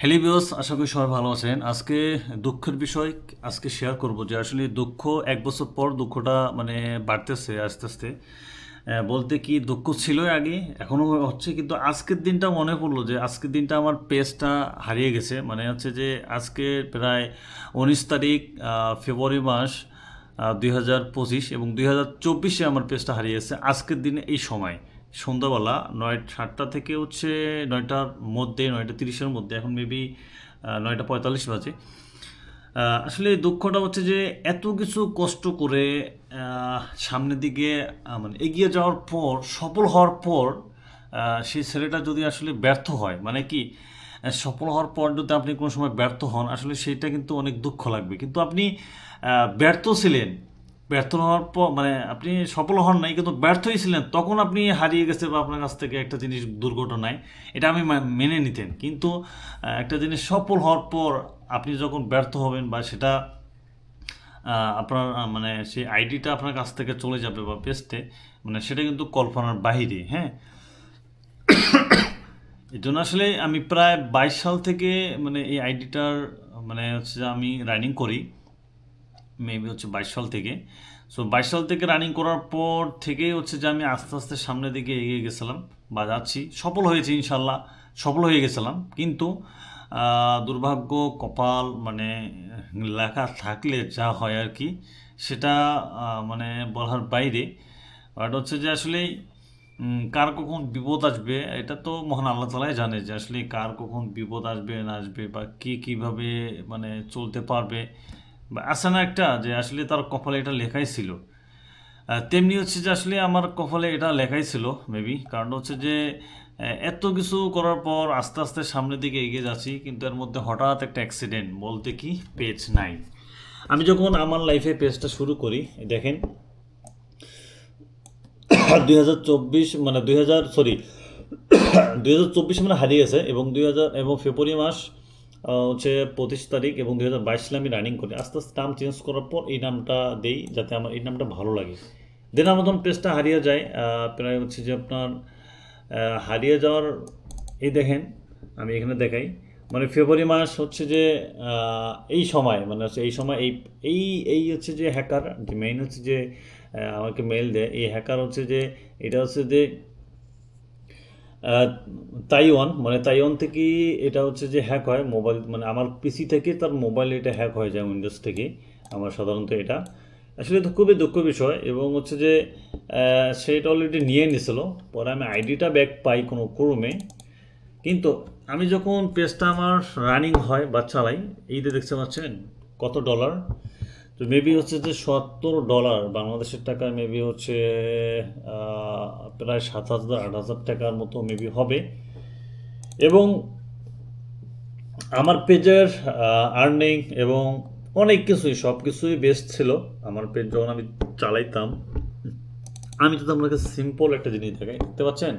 Hello viewers, আশা করি সবাই ভালো আছেন। আজকে দুঃখের বিষয় আজকে শেয়ার করব যে আসলে দুঃখ এক বছর পর দুঃখটা মানে বাড়তেছে আস্তে আস্তে। বলতে কি দুঃখ ছিলই আগে, এখনও হচ্ছে, কিন্তু আজকের দিনটা মনে পড়লো যে আজকের দিনটা আমার পেজটা হারিয়ে গেছে। মানে হচ্ছে যে আজকে প্রায় 19 তারিখ, ফেব্রুয়ারি মাস 2025, এবং 2024-এ আমার পেজটা হারিয়ে গেছে আজকের দিনে এই সময় সন্ধ্যাবেলা 7টা থেকে হচ্ছে 9টার মধ্যে, 9টা 30-এর মধ্যে। এখন মেবি 9টা 45 বাজে। আসলে দুঃখটা হচ্ছে যে এত কিছু কষ্ট করে সামনের দিকে মানে এগিয়ে যাওয়ার পর, সফল হওয়ার পর, সেই ছেলেটা যদি আসলে ব্যর্থ হয়, মানে কি, সফল হওয়ার পর যদি আপনি কোনো সময় ব্যর্থ হন, আসলে সেইটা কিন্তু অনেক দুঃখ লাগবে। কিন্তু আপনি ব্যর্থ ছিলেন, ব্যর্থ হওয়ার পর মানে আপনি সফল হন নাই, কিন্তু ব্যর্থই ছিলেন, তখন আপনি হারিয়ে গেছে বা আপনার কাছ থেকে একটা জিনিস দুর্ঘটনায়, এটা আমি মেনে নিতেন। কিন্তু একটা জিনিস সফল হওয়ার পর আপনি যখন ব্যর্থ হবেন বা সেটা আপনার মানে সেই আইডিটা আপনার কাছ থেকে চলে যাবে বা পেজতে, মানে সেটা কিন্তু কল্পনার বাহিরে। হ্যাঁ, এই জন্য আসলে আমি প্রায় 22 সাল থেকে মানে এই আইডিটার মানে হচ্ছে যে আমি রানিং করি, মেবি হচ্ছে 22 সাল থেকে। সো 22 সাল থেকে রানিং করার পর থেকে হচ্ছে যে আমি আস্তে আস্তে সামনের দিকে এগিয়ে গেছিলাম বা যাচ্ছি, সফল হয়েছি ইনশাল্লাহ, সফল হয়ে গেছিলাম। কিন্তু দুর্ভাগ্য, কপাল, মানে লেখা থাকলে যা হয় আর কি, সেটা মানে বলার বাইরে। বাট হচ্ছে যে আসলে কার কখন বিপদ আসবে এটা তো মহান আল্লাহ তালাই জানে, যে আসলে কার কখন বিপদ আসবে না আসবে, বা কে কীভাবে মানে চলতে পারবে, বা আছে না একটা যে আসলে তার কপালে এটা লেখাই ছিল। তেমনি হচ্ছে যে আসলে আমার কপালে এটা লেখাই ছিল মেবি, কারণ হচ্ছে যে এত কিছু করার পর আস্তে আস্তে সামনের দিকে এগিয়ে যাচ্ছি, কিন্তু এর মধ্যে হঠাৎ একটা অ্যাক্সিডেন্ট, বলতে কি পেজ নাই। আমি যখন আমার লাইফে পেজটা শুরু করি, দেখেন 2024 মানে 2000 সরি 2024 মানে হারিয়ে গেছে, এবং 2000 এবং ফেব্রুয়ারি মাস হচ্ছে 25 তারিখ, এবং 2022 সালে আমি রানিং করি। আস্তে আস্তে নাম চেঞ্জ করার পর এই নামটা দেই, যাতে আমার এই নামটা ভালো লাগে। দেন আমার যখন পেজটা হারিয়ে যায়, প্রায় হচ্ছে যে আপনার হারিয়ে যাওয়ার, এই দেখেন আমি এখানে দেখাই, মানে ফেব্রুয়ারি মাস হচ্ছে যে এই সময়, মানে হচ্ছে এই সময় এই এই এই হচ্ছে যে হ্যাকার, যে মেইন হচ্ছে যে আমাকে মেল দেয়, এই হ্যাকার হচ্ছে যে এটা হচ্ছে যে তাইওয়ান, মানে তাইওয়ান থেকে এটা হচ্ছে যে হ্যাক হয় মোবাইল, মানে আমার পিসি থেকে তার মোবাইল এটা হ্যাক হয়ে যায়, উইন্ডোজ থেকে। আমার সাধারণত এটা আসলে তো খুবই দুঃখ বিষয়, এবং হচ্ছে যে সেটা অলরেডি নিয়ে নিয়েছিল। পরে আমি আইডিটা ব্যাক পাই কোনো ক্রমে, কিন্তু আমি যখন পেজটা আমার রানিং হয় বা চালাই, এই যে দেখতে পাচ্ছেন কত ডলার, তো মেবি হচ্ছে যে $70 বাংলাদেশের টাকায় মেবি হচ্ছে প্রায় 7,000 8,000 টাকার মতো মেবি হবে। এবং আমার পেজের আর্নিং এবং অনেক কিছুই, সব কিছুই বেস্ট ছিল আমার পেজ যখন আমি চালাইতাম। আমি তো আপনাকে সিম্পল একটা জিনিস দেখাই, দেখতে পাচ্ছেন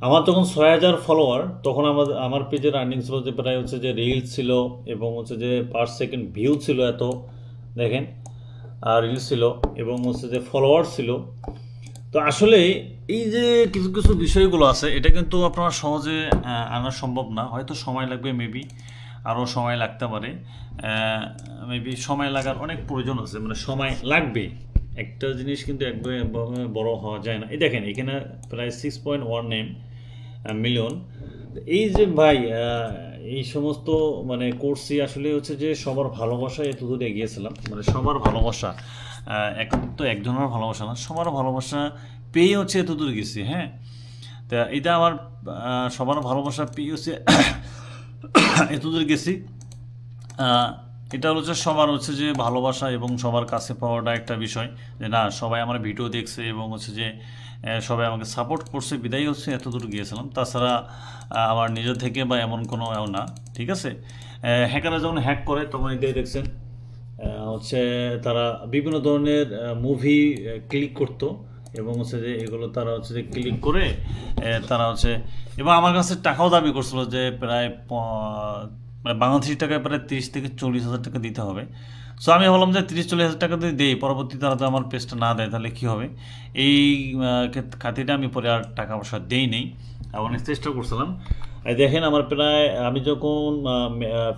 আমার যখন 6,000 ফলোয়ার, তখন আমার পেজের আর্নিং ছিল যে প্রায় হচ্ছে যে রিলস ছিল, এবং হচ্ছে যে পার সেকেন্ড ভিউ ছিল এত, দেখেন, আর রিলস ছিল, এবং হচ্ছে যে ফলোয়ার ছিল। তো আসলে এই যে কিছু কিছু বিষয়গুলো আছে, এটা কিন্তু আপনার সহজে আনা সম্ভব না, হয়তো সময় লাগবে, মেবি আরও সময় লাগতে পারে, মেবি সময় লাগার অনেক প্রয়োজন আছে, মানে সময় লাগবে। একটা জিনিস কিন্তু একবারে বড় হওয়া যায় না। এই দেখেন এখানে প্রায় 6.1 মিলিয়ন। এই যে ভাই এই সমস্ত মানে করছি আসলে হচ্ছে যে সবার ভালোবাসায় এত দূর এগিয়েছিলাম, মানে সবার ভালোবাসা, এখন তো একজনের ভালোবাসা না, সবার ভালোবাসা পেয়ে হচ্ছে এত দূর গেছি। হ্যাঁ, তা এটা আমার সবার ভালোবাসা পেয়ে হচ্ছে এত দূর গেছি। এটা হচ্ছে সবার হচ্ছে যে ভালোবাসা এবং সবার কাছে পাওয়াটা একটা বিষয়, যে না সবাই আমার ভিডিও দেখছে এবং হচ্ছে যে সবাই আমাকে সাপোর্ট করছে, বিদায় হচ্ছে এত দূর গিয়েছিলাম। তাছাড়া আমার নিজের থেকে বা এমন কোনো না, ঠিক আছে। হ্যাকাররা যখন হ্যাক করে তখন এটাই দেখছেন, হচ্ছে তারা বিভিন্ন ধরনের মুভি ক্লিক করতো, এবং হচ্ছে যে এগুলো তারা হচ্ছে যে ক্লিক করে তারা হচ্ছে, এবং আমার কাছে টাকাও দাবি করছিল যে প্রায় মানে বাংলাদেশি টাকায় প্রায় 30 থেকে 40 হাজার টাকা দিতে হবে। সো আমি বললাম যে 30-40 হাজার টাকা যদি দেই, পরবর্তীতে তারা তো আমার পেজটা না দেয় তাহলে কী হবে, এই খাতিরে আমি পরে আর টাকা পয়সা দেই নেই, এবং চেষ্টা করছিলাম দেখেন আমার প্রায় আমি যখন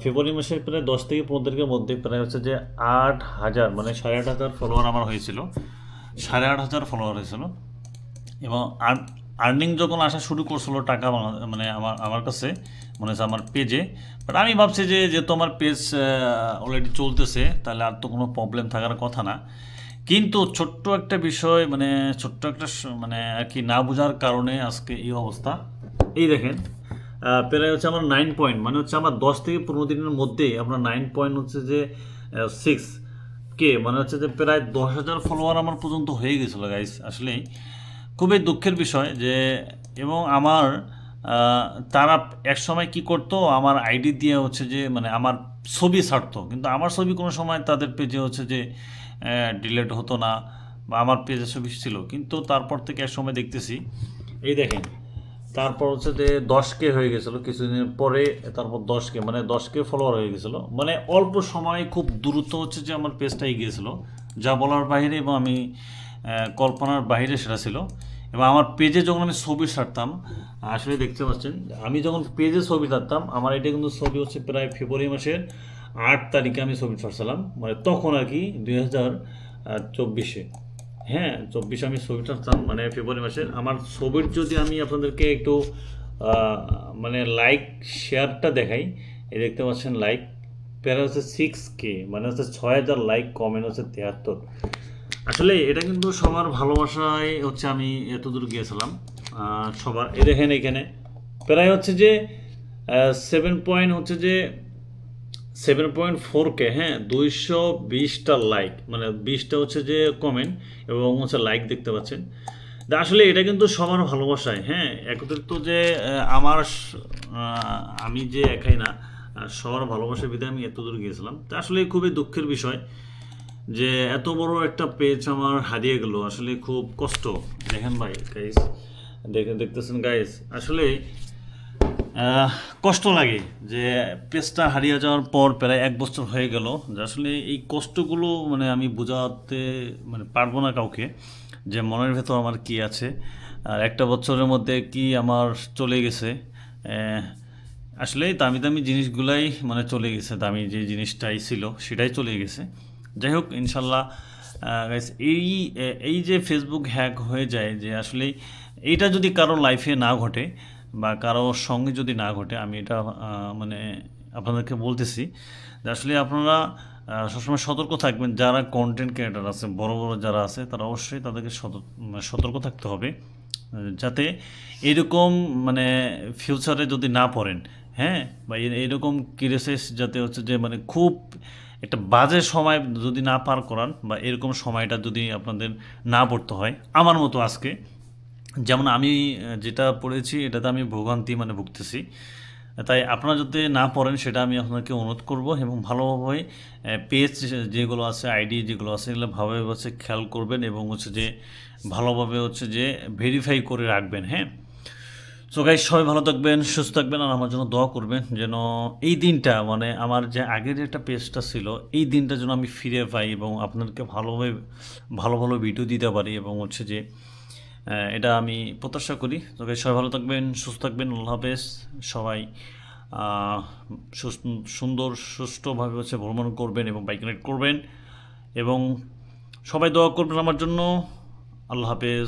ফেব্রুয়ারি মাসের প্রায় 10 থেকে 15 তারিখের মধ্যে প্রায় হচ্ছে যে 8,000 মানে 8,500 ফলোয়ার আমার হয়েছিল, 8,500 ফলোয়ার হয়েছিল। এবং আর্নিং যখন আসা শুরু করছিল টাকা মানে আমার আমার কাছে মনে হচ্ছে আমার পেজে, বাট আমি ভাবছি যে যেহেতু আমার পেজ অলরেডি চলতেছে তাহলে আর তো কোনো প্রবলেম থাকার কথা না। কিন্তু ছোট্ট একটা বিষয় মানে ছোট্ট একটা মানে আর কি না বোঝার কারণে আজকে এই অবস্থা। এই দেখেন প্রায় হচ্ছে আমার 9 পয়েন্ট, মানে হচ্ছে আমার 10 থেকে 15 দিনের মধ্যেই আপনার 9 পয়েন্ট হচ্ছে যে 6K, মানে হচ্ছে যে প্রায় 10,000 ফলোয়ার আমার পর্যন্ত হয়ে গেছিলো গাইস। আসলেই খুবই দুঃখের বিষয় যে, এবং আমার তারা এক সময় কি করতো, আমার আইডি দিয়ে হচ্ছে যে মানে আমার ছবি ছাড়তো, কিন্তু আমার ছবি কোনো সময় তাদের পেজে হচ্ছে যে ডিলেট হতো না, বা আমার পেজে ছবি ছিল। কিন্তু তারপর থেকে এক সময় দেখতেছি, এই দেখেন তারপর হচ্ছে যে 10K হয়ে গেছিলো কিছুদিনের পরে, তারপর 10K মানে 10K ফলোয়ার হয়ে গেছিলো, মানে অল্প সময়ে খুব দ্রুত হচ্ছে যে আমার পেজটা এগিয়েছিলো, যা বলার বাইরে এবং আমি কল্পনার বাইরে সেটা ছিল। এবং আমার পেজে যখন আমি ছবি ছাড়তাম, আসলে দেখতে পাচ্ছেন আমি যখন পেজে ছবি ছাড়তাম, আমার এটা কিন্তু ছবি হচ্ছে প্রায় ফেব্রুয়ারি মাসের 8 তারিখে আমি ছবি ছাড়ছিলাম, মানে তখন আর কি 2024-এ, হ্যাঁ 24 আমি ছবি ছাড়তাম মানে ফেব্রুয়ারি মাসের। আমার ছবির যদি আমি আপনাদেরকে একটু মানে লাইক শেয়ারটা দেখাই, এই দেখতে পাচ্ছেন লাইক প্রায় হচ্ছে 6K, মানে হচ্ছে 6,000 লাইক, কমেন্ট হচ্ছে 73। আসলে এটা কিন্তু সবার ভালোবাসায় হচ্ছে আমি এতদূর গিয়েছিলাম সবার। এই দেখেন এখানে প্রায় হচ্ছে যে 7 পয়েন্ট হচ্ছে যে 7.4K, হ্যাঁ 220টা লাইক, মানে 20টা হচ্ছে যে কমেন্ট এবং হচ্ছে লাইক দেখতে পাচ্ছেন। আসলে এটা কিন্তু সবার ভালোবাসায়, হ্যাঁ একত্রিত যে আমি যে একাই না, সবার ভালোবাসার বিধায় আমি এত দূর গিয়েছিলাম। তা আসলে খুবই দুঃখের বিষয় যে এত বড় একটা পেজ আমার হারিয়ে গেল, আসলে খুব কষ্ট। দেখেন ভাই গাইস, দেখতেছেন গাইস, আসলে কষ্ট লাগে যে পেজটা হারিয়ে যাওয়ার পর প্রায় 1 বছর হয়ে গেল, যে আসলে এই কষ্টগুলো মানে আমি বোঝাতে মানে পারবো না কাউকে, যে মনের ভেতর আমার কি আছে, আর 1 বছরের মধ্যে কি আমার চলে গেছে। আসলে দামি দামি জিনিসগুলাই মানে চলে গেছে, দামি যে জিনিসটাই ছিল সেটাই চলে গেছে। যাই হোক ইনশাল্লাহ গাইস, এই যে ফেসবুক হ্যাক হয়ে যায়, যে আসলে এইটা যদি কারো লাইফে না ঘটে বা কারোর সঙ্গে যদি না ঘটে, আমি এটা মানে আপনাদেরকে বলতেছি যে আসলে আপনারা সবসময় সতর্ক থাকবেন। যারা কন্টেন্ট ক্রিয়েটার আছে, বড় বড় যারা আছে, তারা অবশ্যই তাদেরকে সতর্ক থাকতে হবে, যাতে এরকম মানে ফিউচারে যদি না পড়েন, হ্যাঁ, বা এরকম ক্রাইসিস যাতে হচ্ছে যে মানে খুব একটা বাজে সময় যদি না পার করান, বা এরকম সময়টা যদি আপনাদের না পড়তে হয় আমার মতো আজকে, যেমন আমি যেটা পড়েছি এটাতে আমি ভোগান্তি মানে ভুগতেছি। তাই আপনারা যাতে না পড়েন সেটা আমি আপনাকে অনুরোধ করব, এবং ভালোভাবে পেজ যেগুলো আছে, আইডি যেগুলো আছে, এগুলো ভালোভাবে হচ্ছে খেয়াল করবেন, এবং হচ্ছে যে ভালোভাবে হচ্ছে যে ভেরিফাই করে রাখবেন, হ্যাঁ। সো গাইস, সবাই ভালো থাকবেন, সুস্থ থাকবেন, আর আমার জন্য দোয়া করবেন যেন এই দিনটা মানে আমার যে আগের একটা পেজটা ছিল, এই দিনটা যেন আমি ফিরে পাই এবং আপনাদেরকে ভালোভাবে ভালো ভালো ভিডিও দিতে পারি, এবং হচ্ছে যে এটা আমি প্রত্যাশা করি। তো গাইস, সবাই ভালো থাকবেন, সুস্থ থাকবেন, আল্লাহ হাফেজ। সবাই সুন্দর সুষ্ঠুভাবে হচ্ছে ভ্রমণ করবেন এবং বাইক রাইড করবেন, এবং সবাই দোয়া করবেন আমার জন্য। আল্লাহ হাফেজ।